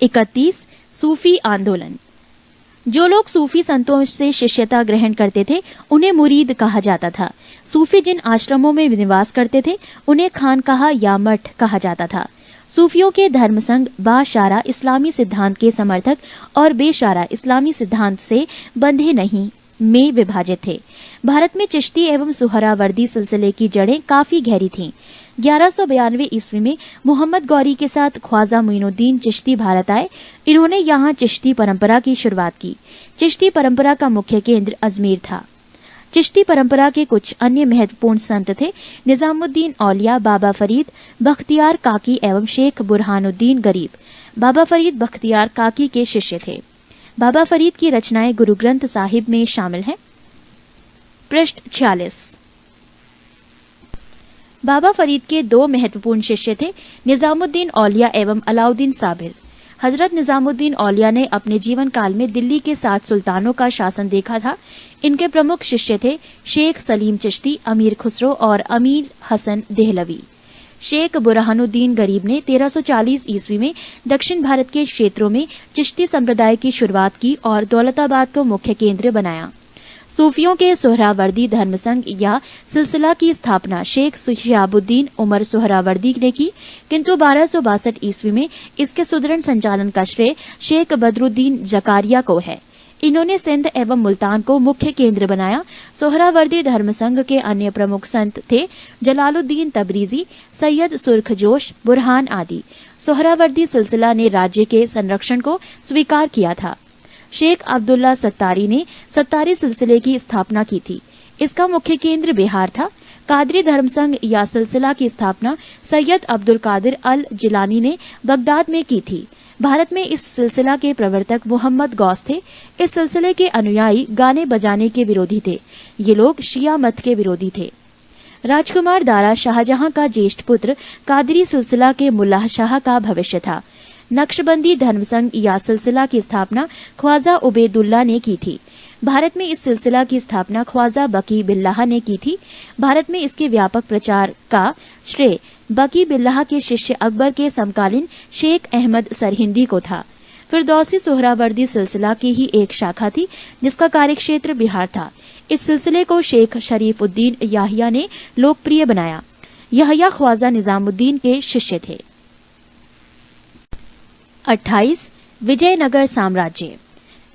31 सूफी आंदोलन। जो लोग सूफी संतों से शिष्यता ग्रहण करते थे उन्हें मुरीद कहा जाता था। सूफी जिन आश्रमों में निवास करते थे उन्हें खानकाह या मठ कहा जाता था। सूफियों के धर्म संघ बाशारा इस्लामी सिद्धांत के समर्थक और बेशारा इस्लामी सिद्धांत से बंधे नहीं में विभाजित थे। भारत में चिश्ती एवं सुहरावर्दी सिलसिले की जड़ें काफी गहरी थीं। 1192 ईस्वी में मोहम्मद गौरी के साथ ख्वाजा मोइनुद्दीन चिश्ती भारत आए। इन्होंने यहाँ चिश्ती परंपरा की शुरुआत की। चिश्ती परंपरा का मुख्य केंद्र अजमेर था। चिश्ती परंपरा के कुछ अन्य महत्वपूर्ण संत थे निजामुद्दीन औलिया, बाबा फरीद बख्तियार काकी एवं शेख बुरहानुद्दीन गरीब। बाबा फरीद बख्तियार काकी के शिष्य थे। बाबा फरीद की रचनाएं गुरु ग्रंथ साहिब में शामिल हैं। पृष्ठ 46। बाबा फरीद के दो महत्वपूर्ण शिष्य थे निजामुद्दीन औलिया एवं अलाउद्दीन साबिर। हजरत निजामुद्दीन औलिया ने अपने जीवन काल में दिल्ली के 7 सुल्तानों का शासन देखा था। इनके प्रमुख शिष्य थे शेख सलीम चिश्ती, अमीर खुसरो और अमीर हसन देहलवी। शेख बुरहानुद्दीन गरीब ने 1340 ईस्वी में दक्षिण भारत के क्षेत्रों में चिश्ती संप्रदाय की शुरुआत की और दौलताबाद को मुख्य केंद्र बनाया। सूफियों के सोहरावर्दी धर्म संघ या सिलसिला की स्थापना शेख शिहाबुद्दीन उमर सोहरावर्दी ने की, किंतु 1262 ईस्वी में इसके सुदृढ़ संचालन का श्रेय शेख बदरुद्दीन जकारिया को है। इन्होंने सिंध एवं मुल्तान को मुख्य केंद्र बनाया। सोहरावर्दी धर्म संघ के अन्य प्रमुख संत थे जलालुद्दीन तबरीजी, सैयद सुर्खजोश, बुरहान आदि। सोहरावर्दी सिलसिला ने राज्य के संरक्षण को स्वीकार किया था। शेख अब्दुल्ला सत्तारी ने सत्तारी सिलसिले की स्थापना की थी। इसका मुख्य केंद्र बिहार था। कादरी धर्म संघ या सिलसिला की स्थापना सैयद अब्दुल कादिर अल जिलानी ने बगदाद में की थी। भारत में इस सिलसिला के प्रवर्तक मोहम्मद गौस थे। इस सिलसिले के अनुयायी गाने बजाने के विरोधी थे। ये लोग शिया मत के विरोधी थे। राजकुमार दारा शाहजहां का ज्येष्ठ पुत्र कादरी सिलसिला के मुल्लाह शाह का भविष्य था। नक्शबंदी धर्म संघ या सिलसिला की स्थापना ख्वाजा उबैदुल्ला ने की थी। भारत में इस सिलसिला की स्थापना ख्वाजा बकी बिल्लाह ने की थी। भारत में इसके व्यापक प्रचार का श्रेय बकी बिल्लाह के शिष्य अकबर के समकालीन शेख अहमद सरहिंदी को था। फिरदौसी सोहरावर्दी सिलसिला की ही एक शाखा थी जिसका कार्यक्षेत्र बिहार था। इस सिलसिले को शेख शरीफ उद्दीन याहिया ने लोकप्रिय बनाया। याहिया ख्वाजा निजामुद्दीन के शिष्य थे। 28 विजयनगर साम्राज्य।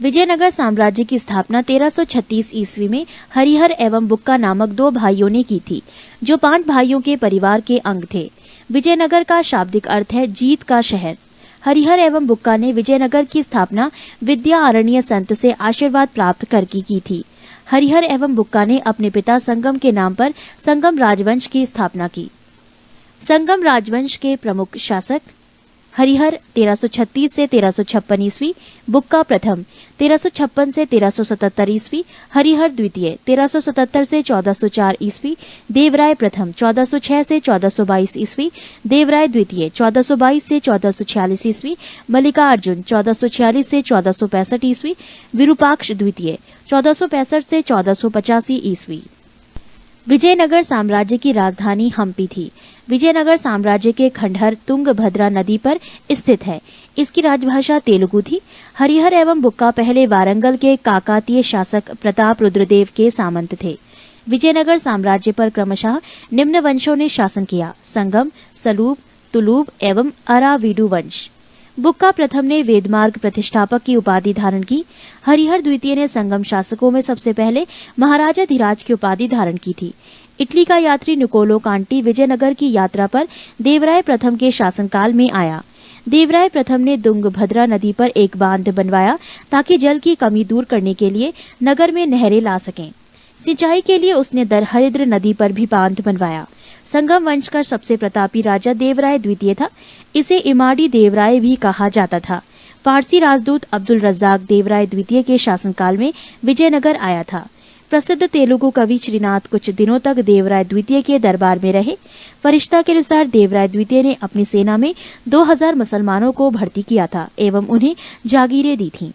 विजयनगर साम्राज्य की स्थापना 1336 ईस्वी में हरिहर एवं बुक्का नामक 2 भाइयों ने की थी, जो 5 भाइयों के परिवार के अंग थे। विजयनगर का शाब्दिक अर्थ है जीत का शहर। हरिहर एवं बुक्का ने विजयनगर की स्थापना विद्यारण्य संत से आशीर्वाद प्राप्त करके की थी। हरिहर एवं बुक्का ने अपने पिता संगम के नाम पर संगम राजवंश की स्थापना की। संगम राजवंश के प्रमुख शासक हरिहर 1336 से 1356 ईस्वी, बुक्का प्रथम 1356 से 1377 ईस्वी, हरिहर द्वितीय 1377 से 1404 ईस्वी, देवराय प्रथम 1406 से 1422 ईस्वी, देवराय द्वितीय 1422 से 1446 ईस्वी, मल्लिकार्जुन 1446 से 1465 ईस्वी, विरूपाक्ष द्वितीय 1465 से 1485 ईस्वी। विजयनगर साम्राज्य की राजधानी हम्पी थी। विजयनगर साम्राज्य के खंडहर तुंगभद्रा नदी पर स्थित है। इसकी राजभाषा तेलुगु थी। हरिहर एवं बुक्का पहले वारंगल के काकातीय शासक प्रताप रुद्रदेव के सामंत थे। विजयनगर साम्राज्य पर क्रमशः निम्न वंशों ने शासन किया: संगम, सलूब, तुलूब एवं अराविडु वंश। बुक्का प्रथम ने वेदमार्ग प्रतिष्ठापक की उपाधि धारण की। हरिहर द्वितीय ने संगम शासकों में सबसे पहले महाराजा धीराज की उपाधि धारण की थी। इटली का यात्री निकोलो कांटी विजयनगर की यात्रा पर देवराय प्रथम के शासनकाल में आया। देवराय प्रथम ने तुंगभद्रा नदी पर एक बांध बनवाया ताकि जल की कमी दूर करने के लिए नगर में नहरें ला सकें। सिंचाई के लिए उसने दरहरिद्र नदी पर भी बांध बनवाया। संगम वंश का सबसे प्रतापी राजा देवराय द्वितीय था। इसे इमाड़ी देवराय भी कहा जाता था। फारसी राजदूत अब्दुल रज्जाक देवराय द्वितीय के शासनकाल में विजयनगर आया था। प्रसिद्ध तेलुगु कवि श्रीनाथ कुछ दिनों तक देवराय द्वितीय के दरबार में रहे। फरिश्ता के अनुसार देवराय द्वितीय ने अपनी सेना में 2000 मुसलमानों को भर्ती किया था एवं उन्हें जागीरें दी थीं।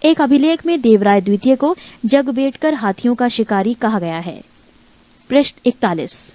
एक अभिलेख में देवराय द्वितीय को जगबेटकर हाथियों का शिकारी कहा गया है। पृष्ठ 41।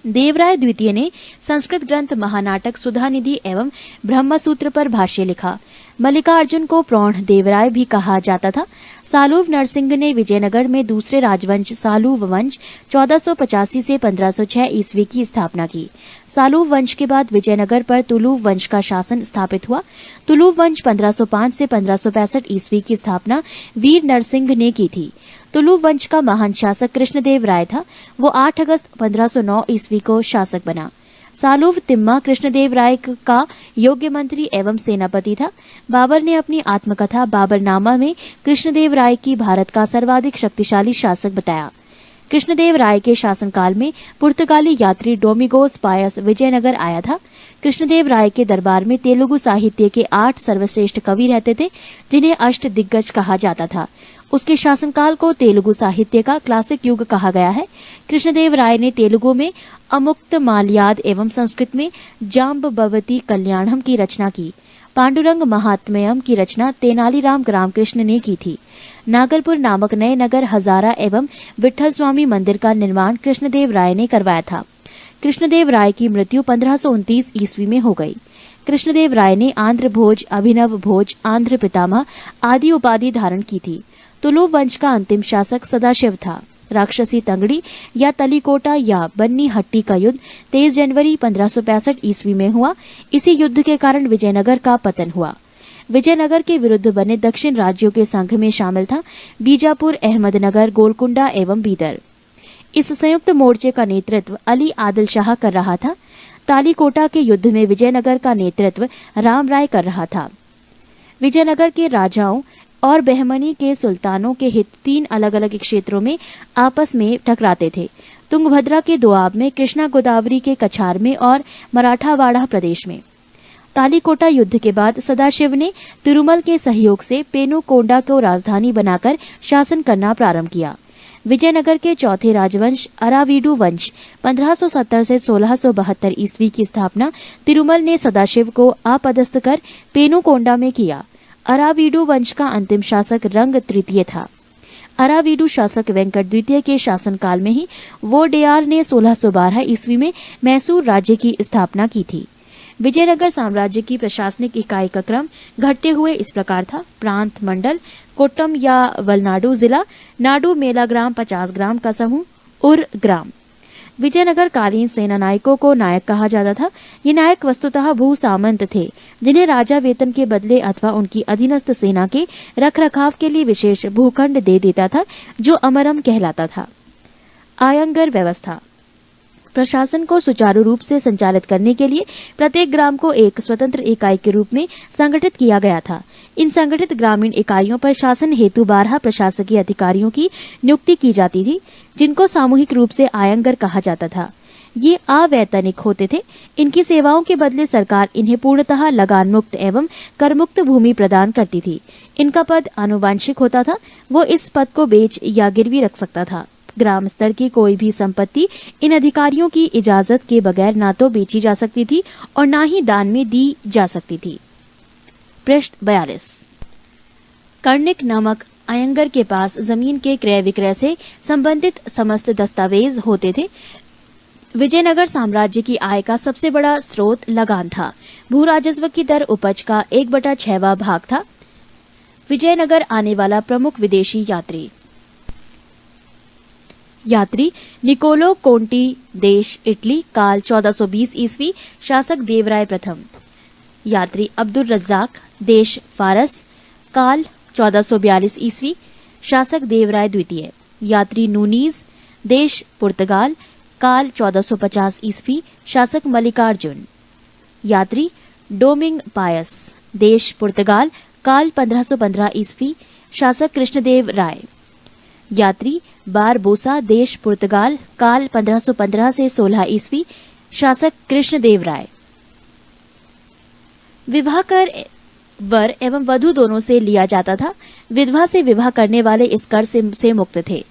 देवराय द्वितीय ने संस्कृत ग्रंथ महानाटक सुधानिधि एवं ब्रह्मसूत्र पर भाष्य लिखा। मल्लिकार्जुन को प्रौढ़ देवराय भी कहा जाता था। सालूव नरसिंह ने विजयनगर में दूसरे राजवंश सालूव वंश 1485 से 1506 ईस्वी की स्थापना की। सालूव वंश के बाद विजयनगर पर तुलुव वंश का शासन स्थापित हुआ। तुलुव वंश 1505 से 1565 ईस्वी की स्थापना वीर नरसिंह ने की थी। तुलुव वंश का महान शासक कृष्णदेव राय था। वो 8 अगस्त 1509 ईस्वी को शासक बना। सालूव तिम्मा कृष्णदेव राय का योग्य मंत्री एवं सेनापति था। बाबर ने अपनी आत्मकथा बाबरनामा में कृष्णदेव राय की भारत का सर्वाधिक शक्तिशाली शासक बताया। कृष्णदेव राय के शासनकाल में पुर्तगाली यात्री डोमिगोस पायस विजयनगर आया था। कृष्णदेव राय के दरबार में तेलुगु साहित्य के 8 सर्वश्रेष्ठ कवि रहते थे, जिन्हें अष्ट दिग्गज कहा जाता था। उसके शासनकाल को तेलुगु साहित्य का क्लासिक युग कहा गया है। कृष्णदेव राय ने तेलुगु में अमुक्त माल्याद एवं संस्कृत में जाम्बवती कल्याणम की रचना की। पांडुरंग महात्म्यम की रचना तेनालीराम रामकृष्ण ने की थी। नागलपुर नामक नए नगर हजारा एवं विठल स्वामी मंदिर का निर्माण कृष्णदेव राय ने करवाया था। कृष्णदेव राय की मृत्यु 1529 ईस्वी में हो गई। कृष्णदेव राय ने आंध्र भोज, अभिनव भोज, आंध्र पितामह आदि उपाधि धारण की थी। तुलुव वंश का अंतिम शासक सदाशिव था। राक्षसी तंगड़ी या तलीकोटा या बन्नी हट्टी का युद्ध 23 जनवरी 1565 ईस्वी में हुआ। इसी युद्ध के कारण विजयनगर का पतन हुआ। विजयनगर के विरुद्ध बने दक्षिण राज्यों के संघ में शामिल था बीजापुर, अहमदनगर, गोलकुंडा एवं बीदर। इस संयुक्त मोर्चे का नेतृत्व अली आदिल शाह कर रहा था। तालीकोटा के युद्ध में विजयनगर का नेतृत्व राम राय कर रहा था। विजयनगर के राजाओं और बहमनी के सुल्तानों के हित 3 अलग अलग क्षेत्रों में आपस में टकराते थे। तुंगभद्रा के दोआब में, कृष्णा गोदावरी के कछार में और मराठावाड़ा प्रदेश में। तालीकोटा युद्ध के बाद सदाशिव ने तिरुमल के सहयोग से पेनुकोंडा को राजधानी बनाकर शासन करना प्रारंभ किया। विजयनगर के चौथे राजवंश अरावीडु वंश 1570 से 1672 ईस्वी की स्थापना तिरुमल ने सदाशिव को अपदस्थ कर पेनुकोंडा में किया। अरावीडु वंश का अंतिम शासक रंग तृतीय था। अरावीडु शासक वेंकट द्वितीय के शासनकाल में ही वोडेयार ने 1612 ईस्वी में मैसूर राज्य की स्थापना की थी। विजयनगर साम्राज्य की प्रशासनिक इकाई का क्रम घटते हुए इस प्रकार था: प्रांत मंडल, कोट्टम या वलनाडु जिला, नाडु मेला ग्राम 50 ग्राम का समूह, उर ग्राम। विजयनगर कालीन सेना नायकों को नायक कहा जाता था। ये नायक वस्तुतः भू सामंत थे, जिन्हें राजा वेतन के बदले अथवा उनकी अधीनस्थ सेना के रखरखाव के लिए विशेष भूखंड दे देता था, जो अमरम कहलाता था। आयंगर व्यवस्था प्रशासन को सुचारू रूप से संचालित करने के लिए प्रत्येक ग्राम को एक स्वतंत्र इकाई के रूप में संगठित किया गया था। इन संगठित ग्रामीण इकाइयों पर शासन हेतु 12 प्रशासकीय अधिकारियों की नियुक्ति की जाती थी, जिनको सामूहिक रूप से आयंगर कहा जाता था। ये अवैतनिक होते थे। इनकी सेवाओं के बदले सरकार इन्हें पूर्णतः लगान मुक्त एवं करमुक्त भूमि प्रदान करती थी। इनका पद आनुवांशिक होता था। वो इस पद को बेच या गिरवी रख सकता था। ग्राम स्तर की कोई भी संपत्ति इन अधिकारियों की इजाजत के बगैर ना तो बेची जा सकती थी और ना ही दान में दी जा सकती थी। पृष्ठ 42। कर्णिक नामक आयंगर के पास जमीन के क्रय विक्रय से संबंधित समस्त दस्तावेज होते थे। विजयनगर साम्राज्य की आय का सबसे बड़ा स्रोत लगान था। भू राजस्व की दर उपज का 1/6वां भाग था। विजयनगर आने वाला प्रमुख विदेशी यात्री निकोलो कोंटी, देश इटली, काल 1420 ईस्वी, शासक देवराय प्रथम। यात्री अब्दुल रज्जाक, देश फारस, काल 1442 ईस्वी, शासक देवराय द्वितीय। यात्री नूनीज, देश पुर्तगाल, काल 1450 ईस्वी, शासक मल्लिकार्जुन। यात्री डोमिंग पायस, देश पुर्तगाल, काल 1515 ईस्वी, शासक कृष्णदेव राय। यात्री बारबोसा, देश पुर्तगाल, काल 1515 से 16 ईस्वी, शासक कृष्णदेव राय। विवाह कर वर एवं वधू दोनों से लिया जाता था। विधवा से विवाह करने वाले इस कर से मुक्त थे।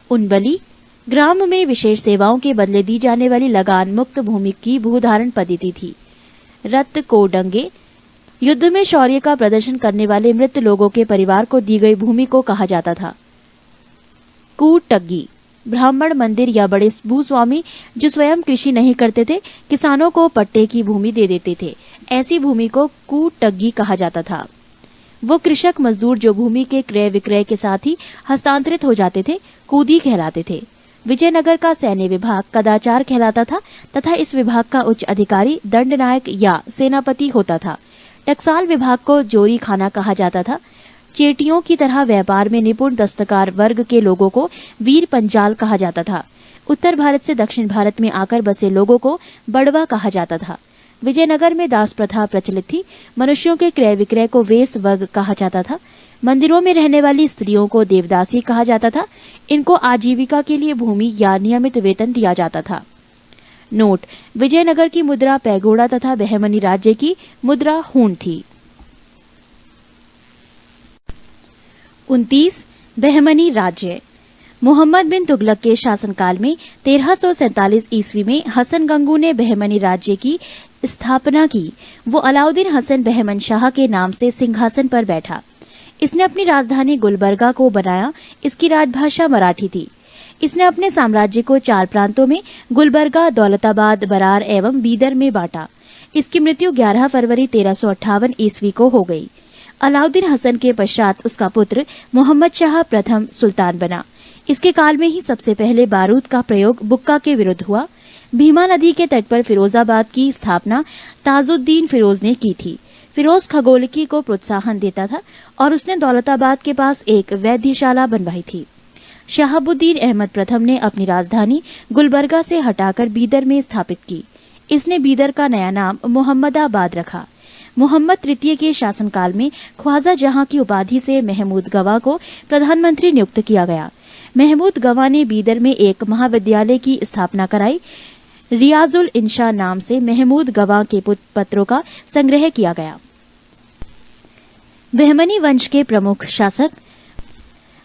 उनबली ग्राम में विशेष सेवाओं के बदले दी जाने वाली लगान मुक्त भूमि की भूधारण पद्धति थी। रत कोडंगे युद्ध में शौर्य का प्रदर्शन करने वाले मृत लोगों के परिवार को दी गई भूमि को कहा जाता था। कूटग्गी ब्राह्मण मंदिर या बड़े भूस्वामी जो स्वयं कृषि नहीं करते थे, किसानों को पट्टे की भूमि दे देते थे। ऐसी भूमि को कूटग्गी कहा जाता था। वो कृषक मजदूर जो भूमि के क्रय विक्रय के साथ ही हस्तांतरित हो जाते थे, कूदी कहलाते थे। विजयनगर का सैन्य विभाग कदाचार कहलाता था तथा इस विभाग का उच्च अधिकारी दंडनायक या सेनापति होता था। टकसाल विभाग को जोरी खाना कहा जाता था। चेटियों की तरह व्यापार में निपुण दस्तकार वर्ग के लोगों को वीर पंजाल कहा जाता था। उत्तर भारत से दक्षिण भारत में आकर बसे लोगों को बड़वा कहा जाता था। विजयनगर में दास प्रथा प्रचलित थी। मनुष्यों के क्रय विक्रय को वेश वर्ग कहा जाता था। मंदिरों में रहने वाली स्त्रियों को देवदासी कहा जाता था। इनको आजीविका के लिए भूमि या नियमित वेतन दिया जाता था। नोट: विजयनगर की मुद्रा पैगोड़ा तथा बहमनी राज्य की मुद्रा हूण थी। 29. बहमनी राज्य। मोहम्मद बिन तुगलक के शासनकाल में 1347 ईस्वी में हसन गंगू ने बहमनी राज्य की स्थापना की। वो अलाउद्दीन हसन बहमन शाह के नाम से सिंहासन पर बैठा। इसने अपनी राजधानी गुलबर्गा को बनाया। इसकी राजभाषा मराठी थी। इसने अपने साम्राज्य को 4 प्रांतों में गुलबर्गा, दौलताबाद, बरार एवं बीदर में बांटा। इसकी मृत्यु 11 फरवरी 1358 ईस्वी को हो गई। अलाउद्दीन हसन के पश्चात उसका पुत्र मोहम्मद शाह प्रथम सुल्तान बना। इसके काल में ही सबसे पहले बारूद का प्रयोग बुक्का के विरुद्ध हुआ। भीमा नदी के तट पर फिरोजाबाद की स्थापना ताजुद्दीन फिरोज ने की थी। फिरोज खगोलकी को प्रोत्साहन देता था और उसने दौलताबाद के पास एक वैद्यशाला बनवाई थी। शहाबुद्दीन अहमद प्रथम ने अपनी राजधानी गुलबर्गा से हटाकर बीदर में स्थापित की। इसने बीदर का नया नाम मोहम्मदाबाद रखा। मोहम्मद तृतीय के शासनकाल में ख्वाजा जहां की उपाधि से महमूद गवाह को प्रधानमंत्री नियुक्त किया गया। महमूद गवाह ने बीदर में एक महाविद्यालय की स्थापना कराई। रियाजुल इंशा नाम से महमूद गवाह के पत्रों का संग्रह किया गया। बहमनी वंश के प्रमुख शासक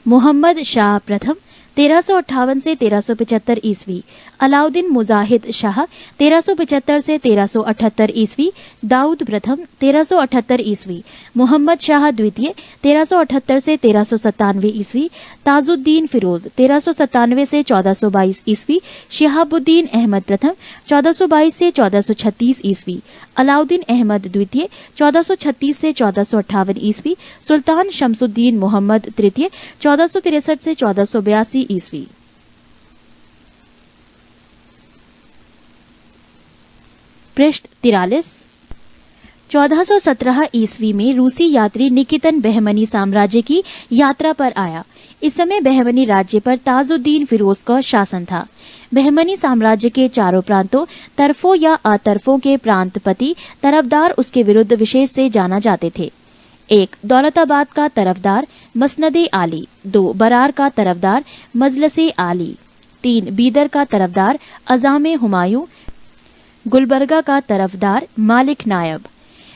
मोहम्मद शाह प्रथम 1358 से 1375 ईस्वी, अलाउद्दीन मुजाहिद शाह 1375 से 1378 ईस्वी, दाऊद प्रथम 1378 ईस्वी, मोहम्मद शाह द्वितीय 1378 से 1397 ईस्वी, ताजुद्दीन फिरोज 1397 से 1422 ईस्वी, शिहाबुद्दीन अहमद प्रथम 1422 से 1436 ईस्वी, अलाउद्दीन अहमद द्वितीय 1436 से 1458 ईस्वी, सुल्तान शमसुद्दीन मोहम्मद तृतीय 1463 से 1482 ईस्वी। पृष्ठ 43। 1417 ईस्वी में रूसी यात्री निकितन बहमनी साम्राज्य की यात्रा पर आया। इस समय बहमनी राज्य पर ताजुद्दीन फिरोज का शासन था। बहमनी साम्राज्य के चारों प्रांतों, तरफों या अतरफों के प्रांतपति तरफदार उसके विरुद्ध विशेष से जाना जाते थे। 1. दौलताबाद का तरफदार मसनदे आली। 2. बरार का तरफदार मजलसे आली। 3. बीदर का तरफदार अजामे हुमायूं। गुलबर्गा का तरफदार मालिक नायब।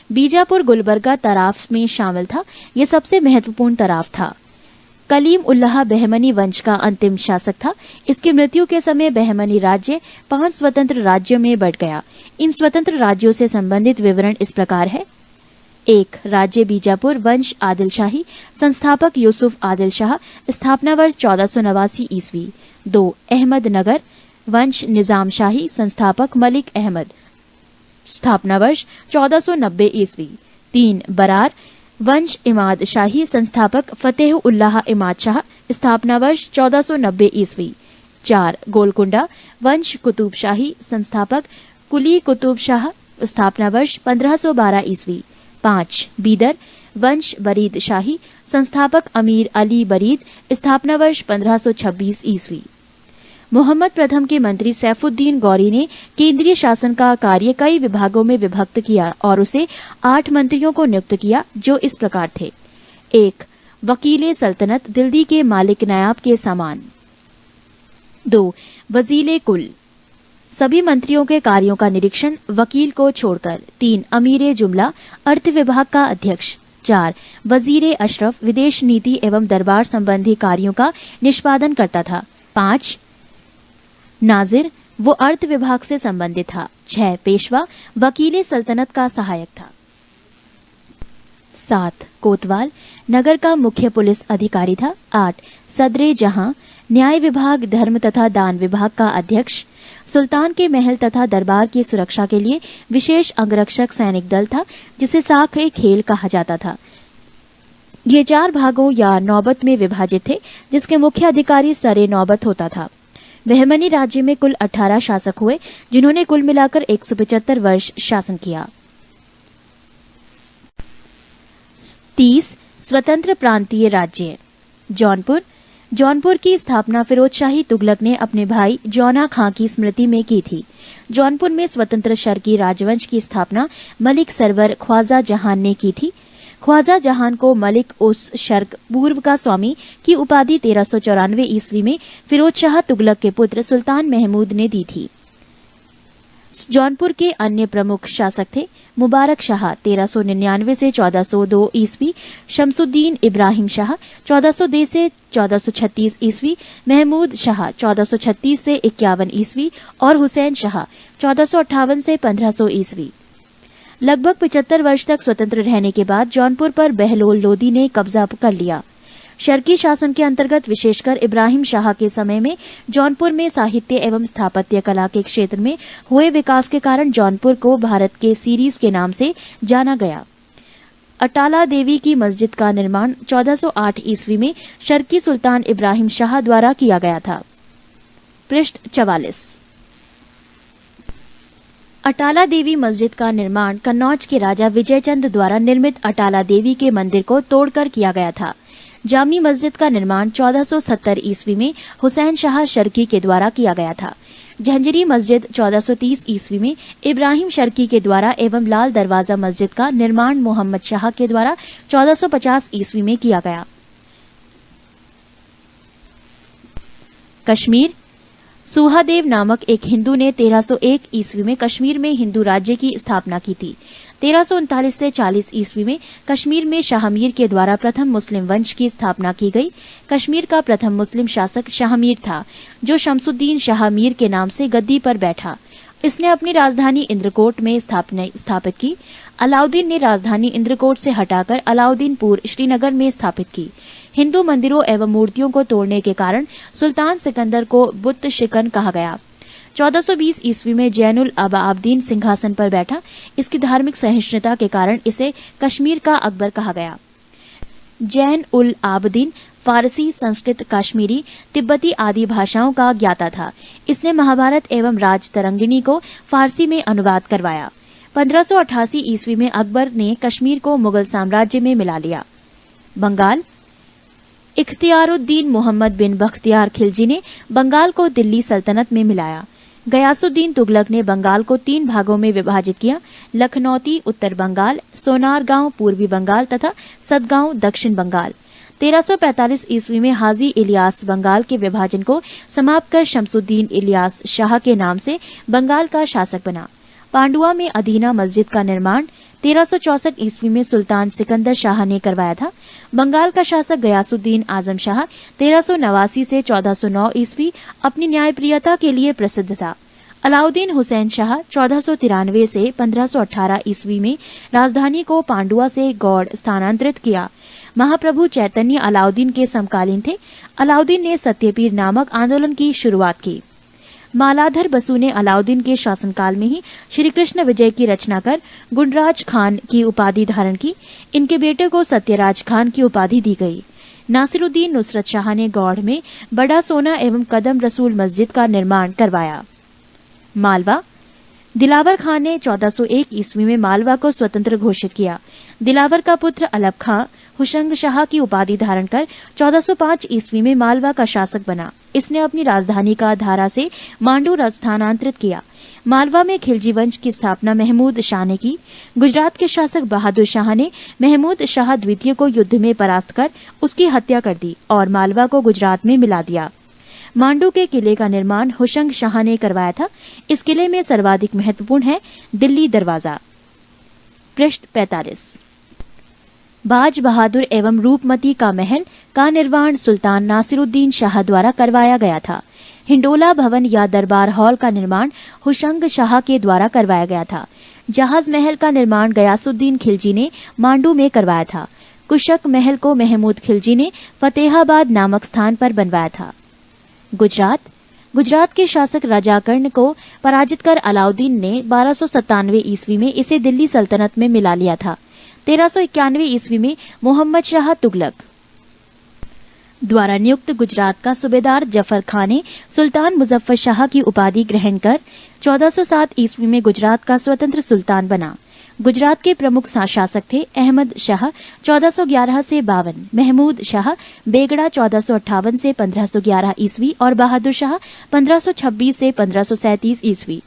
बीजापुर गुलबर्गा तराफ में शामिल था। यह सबसे महत्वपूर्ण तराफ था। कलीम उल्लाह बहमनी वंश का अंतिम शासक था। इसकी मृत्यु के समय बहमनी राज्य 5 स्वतंत्र राज्यों में बंट गया। इन स्वतंत्र राज्यों से संबंधित विवरण इस प्रकार है। 1. राज्य बीजापुर वंश आदिल शाही, संस्थापक यूसुफ आदिल शाह, स्थापना वर्ष 1489 ईस्वी। 2. अहमद नगर वंश निजाम शाही, संस्थापक मलिक अहमद, स्थापना वर्ष 1490 ईस्वी। 3. बरार वंश इमाद शाही, संस्थापक फतेह उल्लाह इमाद शाह, स्थापना वर्ष 1490 ईस्वी। 4. गोलकुंडा वंश कुतुब शाही, संस्थापक कुली कुतुब शाह, स्थापना वर्ष 1512 ईस्वी। 5. बीदर वंश बरीद शाही, संस्थापक अमीर अली बरीद, स्थापना वर्ष 1526 ईस्वी। मोहम्मद प्रथम के मंत्री सैफुद्दीन गौरी ने केंद्रीय शासन का कार्य कई विभागों में विभक्त किया और उसे 8 मंत्रियों को नियुक्त किया, जो इस प्रकार थे। 1. वकीले सल्तनत, दिल्ली के मालिक नायाब के समान। 2. वजीले कुल, सभी मंत्रियों के कार्यों का निरीक्षण वकील को छोड़कर। 3. अमीरे जुमला, अर्थ विभाग का अध्यक्ष। 4. वजीरे अशरफ, विदेश नीति एवं दरबार संबंधी कार्यों का निष्पादन करता था। 5. नाजिर, वो अर्थ विभाग से संबंधित था। 6. पेशवा, वकीले सल्तनत का सहायक था। 7. कोतवाल, नगर का मुख्य पुलिस अधिकारी था। 8. सदरे जहां, न्याय विभाग, धर्म तथा दान विभाग का अध्यक्ष, सुल्तान के महल तथा दरबार की सुरक्षा के लिए विशेष अंगरक्षक सैनिक दल था, जिसे साख-ए-खेल कहा जाता था। ये 4 भागों या नौबत में विभाजित थे, जिसके मुख्य अधिकारी सरे नौबत होता था। बहमनी राज्य में कुल 18 शासक हुए, जिन्होंने कुल मिलाकर 175 वर्ष शासन किया। 30 स्वतंत्र प्रांतीय राज्य। जौनपुर की स्थापना फिरोज शाही तुगलक ने अपने भाई जौना खां की स्मृति में की थी। जौनपुर में स्वतंत्र शर्की राजवंश की स्थापना मलिक सरवर ख्वाजा जहान ने की थी। ख्वाजा जहान को मलिक उस शर्क पूर्व का स्वामी की उपाधि 1394 ईस्वी में फिरोज शाह तुगलक के पुत्र सुल्तान महमूद ने दी थी। जौनपुर के अन्य प्रमुख शासक थे मुबारक शाह 1399 से 1402 ईस्वी, शमसुद्दीन इब्राहिम शाह 1402 से 1436 ईस्वी, महमूद शाह 1436 से 51 ईस्वी और हुसैन शाह 1458 से 1500 ईस्वी। लगभग 75 वर्ष तक स्वतंत्र रहने के बाद जौनपुर पर बहलोल लोदी ने कब्जा कर लिया। शर्की शासन के अंतर्गत विशेषकर इब्राहिम शाह के समय में जौनपुर में साहित्य एवं स्थापत्य कला के क्षेत्र में हुए विकास के कारण जौनपुर को भारत के सीरीज के नाम से जाना गया। अटाला देवी की मस्जिद का निर्माण 1408 ईस्वी में शर्की सुल्तान इब्राहिम शाह द्वारा किया गया था। पृष्ठ 44। अटाला देवी मस्जिद का निर्माण कन्नौज के राजा विजयचंद द्वारा निर्मित अटाला देवी के मंदिर को तोड़कर किया गया था। जामी मस्जिद का निर्माण 1470 ईस्वी में हुसैन शाह शर्की के द्वारा किया गया था। झंझरी मस्जिद 1430 ईस्वी में इब्राहिम शर्की के द्वारा एवं लाल दरवाजा मस्जिद का निर्माण मोहम्मद शाह के द्वारा 1450 ईस्वी में किया गया। कश्मीर। सुहादेव नामक एक हिंदू ने 1301 ईस्वी में कश्मीर में हिंदू राज्य की स्थापना की थी। 1339 से 40 ईस्वी में कश्मीर में शाहमीर के द्वारा प्रथम मुस्लिम वंश की स्थापना की गई। कश्मीर का प्रथम मुस्लिम शासक शाहमीर था, जो शमसुद्दीन शाहमीर के नाम से गद्दी पर बैठा। इसने अपनी राजधानी इंद्रकोट में स्थापित की। अलाउद्दीन ने राजधानी इंद्रकोट से हटाकर अलाउद्दीनपुर श्रीनगर में स्थापित की। हिंदू मंदिरों एवं मूर्तियों को तोड़ने के कारण सुल्तान सिकंदर को बुत शिकन कहा गया। 1420 ईस्वी में जैनुल आबदीन सिंहासन पर बैठा। इसकी धार्मिक सहिष्णुता के कारण इसे कश्मीर का अकबर कहा गया। जैन उल आबदीन फारसी, संस्कृत, कश्मीरी, तिब्बती आदि भाषाओं का ज्ञाता था। इसने महाभारत एवं राजतरंगिणी को फारसी में अनुवाद करवाया। 1588 ईस्वी में अकबर ने कश्मीर को मुगल साम्राज्य में मिला लिया। बंगाल। इख्तियारुद्दीन मोहम्मद बिन बख्तियार खिलजी ने बंगाल को दिल्ली सल्तनत में मिलाया। गयासुद्दीन तुगलक ने बंगाल को 3 भागों में विभाजित किया: लखनौती उत्तर बंगाल, सोनारगांव पूर्वी बंगाल तथा सदगांव दक्षिण बंगाल। 1345 ईस्वी में हाजी इलियास बंगाल के विभाजन को समाप्त कर शमसुद्दीन इलियास शाह के नाम से बंगाल का शासक बना। पांडुआ में अदीना मस्जिद का निर्माण 1364 ईस्वी में सुल्तान सिकंदर शाह ने करवाया था। बंगाल का शासक गयासुद्दीन आजम शाह 1389 से 1409 ईस्वी अपनी न्यायप्रियता के लिए प्रसिद्ध था। अलाउद्दीन हुसैन शाह 1493 से 1518 ईस्वी में राजधानी को पांडुआ से गौड़ स्थानांतरित किया। महाप्रभु चैतन्य अलाउद्दीन के समकालीन थे। अलाउद्दीन ने सत्यपीर नामक आंदोलन की शुरुआत की। मालाधर बसु ने अलाउद्दीन के शासनकाल में ही श्री कृष्ण विजय की रचना कर गुंडराज खान की उपाधि धारण की। इनके बेटे को सत्यराज खान की उपाधि दी गई। नासिरुद्दीन नुसरत शाह ने गौड़ में बड़ा सोना एवं कदम रसूल मस्जिद का निर्माण करवाया। मालवा। दिलावर खान ने 1401 ईस्वी में मालवा को स्वतंत्र घोषित किया। दिलावर का पुत्र अलब खां हुशंग शाह की उपाधि धारण कर 1405 ईस्वी में मालवा का शासक बना। इसने अपनी राजधानी का धारा से मांडू स्थानांतरित किया। मालवा में खिलजी वंश की स्थापना महमूद शाह ने की। गुजरात के शासक बहादुर शाह ने महमूद शाह द्वितीय को युद्ध में परास्त कर उसकी हत्या कर दी और मालवा को गुजरात में मिला दिया। मांडू के किले का निर्माण हुशंग शाह ने करवाया था। इस किले में सर्वाधिक महत्वपूर्ण है दिल्ली दरवाजा। पृष्ठ 45। बाज बहादुर एवं रूपमती का महल का निर्माण सुल्तान नासिरुद्दीन शाह द्वारा करवाया गया था। हिंडोला भवन या दरबार हॉल का निर्माण हुशंग शाह के द्वारा करवाया गया था। जहाज महल का निर्माण गयासुद्दीन खिलजी ने मांडू में करवाया था। कुशक महल को महमूद खिलजी ने फतेहाबाद नामक स्थान पर बनवाया था। गुजरात के शासक राजा कर्ण को पराजित कर अलाउद्दीन ने 1297 ईस्वी में इसे दिल्ली सल्तनत में मिला लिया था। 1391 ईस्वी में मोहम्मद शाह तुगलक द्वारा नियुक्त गुजरात का सूबेदार जफर खान ने सुल्तान मुजफ्फर शाह की उपाधि ग्रहण कर 1407 ईस्वी में गुजरात का स्वतंत्र सुल्तान बना। गुजरात के प्रमुख शासक थे अहमद शाह 1411 से 52, महमूद शाह बेगड़ा 1458 से 1511 ईस्वी और बहादुर शाह 1526 से 1537 ईस्वी।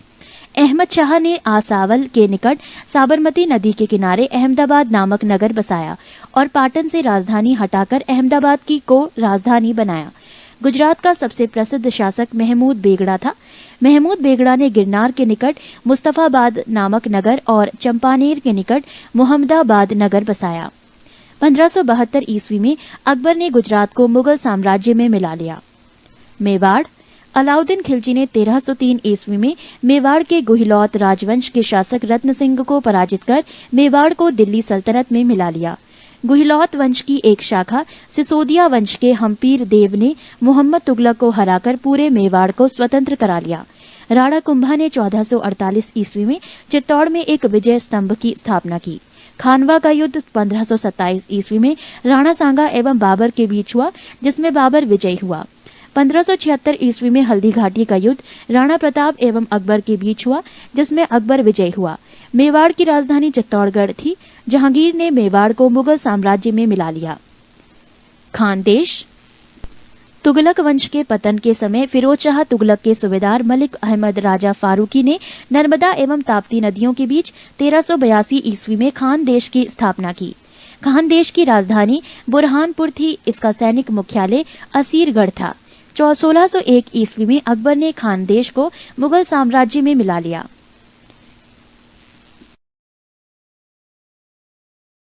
अहमद शाह ने आसावल के निकट साबरमती नदी के किनारे अहमदाबाद नामक नगर बसाया और पाटन से राजधानी हटाकर अहमदाबाद को राजधानी बनाया। गुजरात का सबसे प्रसिद्ध शासक महमूद बेगड़ा था। महमूद बेगड़ा ने गिरनार के निकट मुस्तफाबाद नामक नगर और चंपानेर के निकट मुहम्मदाबाद नगर बसाया। 1572 ईस्वी में अकबर ने गुजरात को मुगल साम्राज्य में मिला लिया। मेवाड़ अलाउद्दीन खिलजी ने 1303 ईस्वी में मेवाड़ के गुहिलौत राजवंश के शासक रत्न सिंह को पराजित कर मेवाड़ को दिल्ली सल्तनत में मिला लिया। गुहिलौत वंश की एक शाखा सिसोदिया वंश के हम्पीर देव ने मोहम्मद तुगलक को हराकर पूरे मेवाड़ को स्वतंत्र करा लिया। राणा कुंभा ने 1448 ईस्वी में चित्तौड़ में एक विजय स्तंभ की स्थापना की। खानवा का युद्ध 1527 ईस्वी में राणा सांगा एवं बाबर के बीच हुआ, जिसमें बाबर विजयी हुआ। 1576 ईस्वी में हल्दी घाटी का युद्ध राणा प्रताप एवं अकबर के बीच हुआ, जिसमें अकबर विजयी हुआ। मेवाड़ की राजधानी चित्तौड़गढ़ थी। जहांगीर ने मेवाड़ को मुगल साम्राज्य में मिला लिया। खानदेश तुगलक वंश के पतन के समय फिरोज शाह तुगलक के सूबेदार मलिक अहमद राजा फारूकी ने नर्मदा एवं ताप्ती नदियों के बीच 1382 ईस्वी में खानदेश की स्थापना की। खानदेश की राजधानी बुरहानपुर थी। इसका सैनिक मुख्यालय असीरगढ़ था। 1601 ईस्वी में अकबर ने खानदेश को मुगल साम्राज्य में मिला लिया।